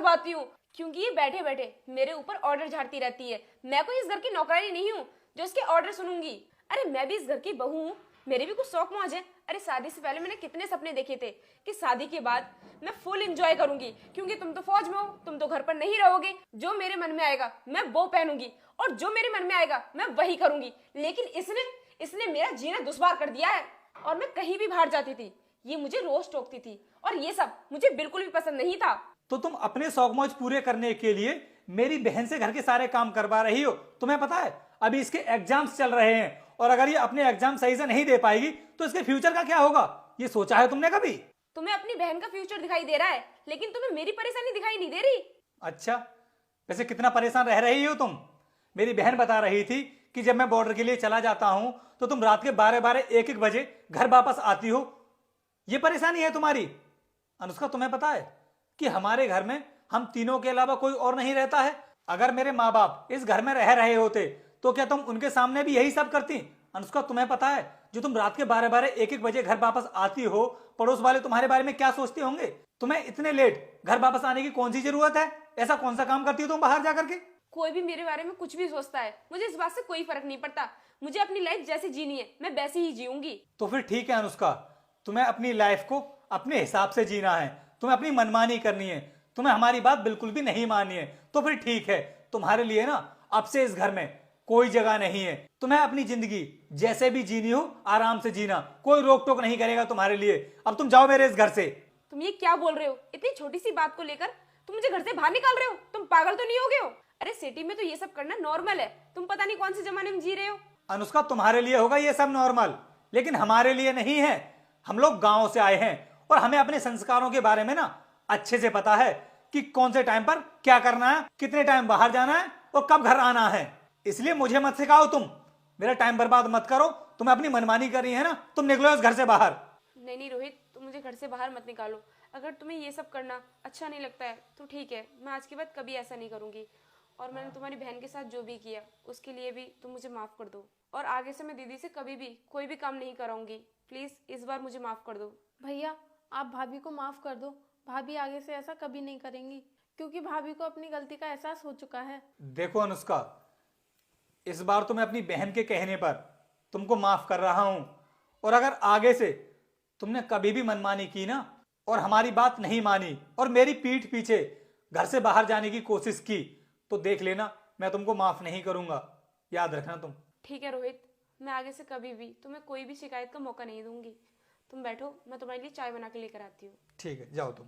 दबाती हूँ, क्योंकि ये बैठे बैठे मेरे ऊपर ऑर्डर झाड़ती रहती है। मैं कोई इस घर की नौकरानी नहीं हूँ जो इसके ऑर्डर सुनूंगी। अरे मैं भी इस घर की बहू हूँ, मेरे भी कुछ शौक मौज है। अरे शादी से पहले मैंने कितने सपने देखे थे कि शादी के बाद मैं फुल एंजॉय करूंगी, क्योंकि तुम तो फौज में हो, तुम तो घर पर नहीं रहोगे। जो मेरे मन में आएगा मैं वो पहनूंगी, और जो मेरे मन में आएगा मैं वही करूंगी। लेकिन इसने इसने मेरा जीना दुश्वार कर दिया है। और मैं कहीं भी बाहर जाती थी, ये मुझे रोज टोकती थी, और ये सब मुझे बिल्कुल भी पसंद नहीं था। तो तुम अपने शौक मौज पूरे करने के लिए मेरी बहन से घर के सारे काम करवा रही हो। तुम्हें पता है अभी इसके एग्जाम्स चल रहे हैं, और अगर ये अपने एग्जाम सही से नहीं दे पाएगी तो इसके फ्यूचर का क्या होगा, ये सोचा है तुमने कभी? तुम्हें अपनी बहन का फ्यूचर दिखाई दे रहा है, लेकिन तुम्हें मेरी परेशानी दिखाई नहीं दे रही। अच्छा, वैसे कितना परेशान रह रही हो तुम? मेरी बहन बता रही थी कि जब मैं बॉर्डर के लिए चला जाता हूं तो तुम रात के 12-12 1-1 बजे घर वापस आती हो। ये परेशानी है तुम्हारी। अनुष्का, तुम्हें पता है कि हमारे घर में हम तीनों के अलावा कोई और नहीं रहता है। अगर मेरे माँ बाप इस घर में रह रहे होते तो क्या तुम उनके सामने भी यही सब करती? अनुष्का, तुम्हें पता है जो तुम रात के 12-12 1-1 बजे घर वापस आती हो, पड़ोस वाले तुम्हारे बारे में क्या सोचते होंगे? तुम्हें इतने लेट घर वापस आने की कौन सी जरूरत है? ऐसा कौन सा काम करती हो तुम बाहर जाकर के? कोई भी मेरे बारे में कुछ भी सोचता है, मुझे इस बात से कोई फर्क नहीं पड़ता। मुझे अपनी लाइफ जैसी जीनी है, मैं वैसी ही जीऊंगी। तो फिर ठीक है अनुष्का, तुम्हें अपनी लाइफ को अपने हिसाब से जीना है, तुम्हें अपनी मनमानी करनी है, तुम्हें हमारी बात बिल्कुल भी नहीं माननी है। तो फिर ठीक है, तुम्हारे लिए ना अब से इस घर में कोई जगह नहीं है। तुम्हें अपनी जिंदगी जैसे भी जीनी हो आराम से जीना, कोई रोक टोक नहीं करेगा तुम्हारे लिए। अब तुम जाओ मेरे इस घर से। तुम ये क्या बोल रहे हो? इतनी छोटी सी बात को लेकर तुम मुझे घर से बाहर निकाल रहे हो? तुम पागल तो नहीं हो गए हो? अरे सिटी में तो ये सब करना नॉर्मल है, तुम पता नहीं कौन से जमाने में जी रहे हो। अनुष्का, तुम्हारे लिए होगा ये सब नॉर्मल, लेकिन हमारे लिए नहीं है। हम लोग गांव से आए हैं और हमें अपने संस्कारों के बारे में ना अच्छे से पता है कि कौन से टाइम पर क्या करना है, कितने टाइम बाहर जाना है और कब घर आना है। इसलिए मुझे मत सिखाओ, तुम मेरा टाइम बर्बाद मत करो। तुम्हें अपनी मनमानी कर रही है ना, तुम निकलो इस घर से बाहर। नहीं नहीं रोहित, तुम मुझे घर से बाहर मत निकालो। अगर तुम्हें ये सब करना अच्छा नहीं लगता है तो ठीक है, मैं आज के बाद कभी ऐसा नहीं करूंगी। और मैंने तुम्हारी बहन के साथ जो भी किया उसके लिए भी तुम मुझे माफ कर दो। और आगे से मैं दीदी से कभी भी कोई भी काम नहीं कराऊंगी। प्लीज इस बार मुझे माफ कर दो। भैया, आप भाभी को माफ़ कर दो। भाभी आगे से ऐसा कभी नहीं करेंगी, क्योंकि भाभी को अपनी गलती का एहसास हो चुका है। देखो अनुष्का, इस बार तो मैं अपनी बहन के कहने पर तुमको माफ कर रहा हूं, और अगर आगे से तुमने कभी भी मनमानी की ना और हमारी बात नहीं मानी और मेरी पीठ पीछे घर से बाहर जाने की कोशिश की तो देख लेना, मैं तुमको माफ नहीं करूंगा। याद रखना तुम। ठीक है रोहित, मैं आगे से कभी भी तुम्हें कोई भी शिकायत का मौका नहीं दूंगी। तुम बैठो, मैं तुम्हारे लिए चाय बना के लेकर आती हूँ। ठीक है, जाओ तुम।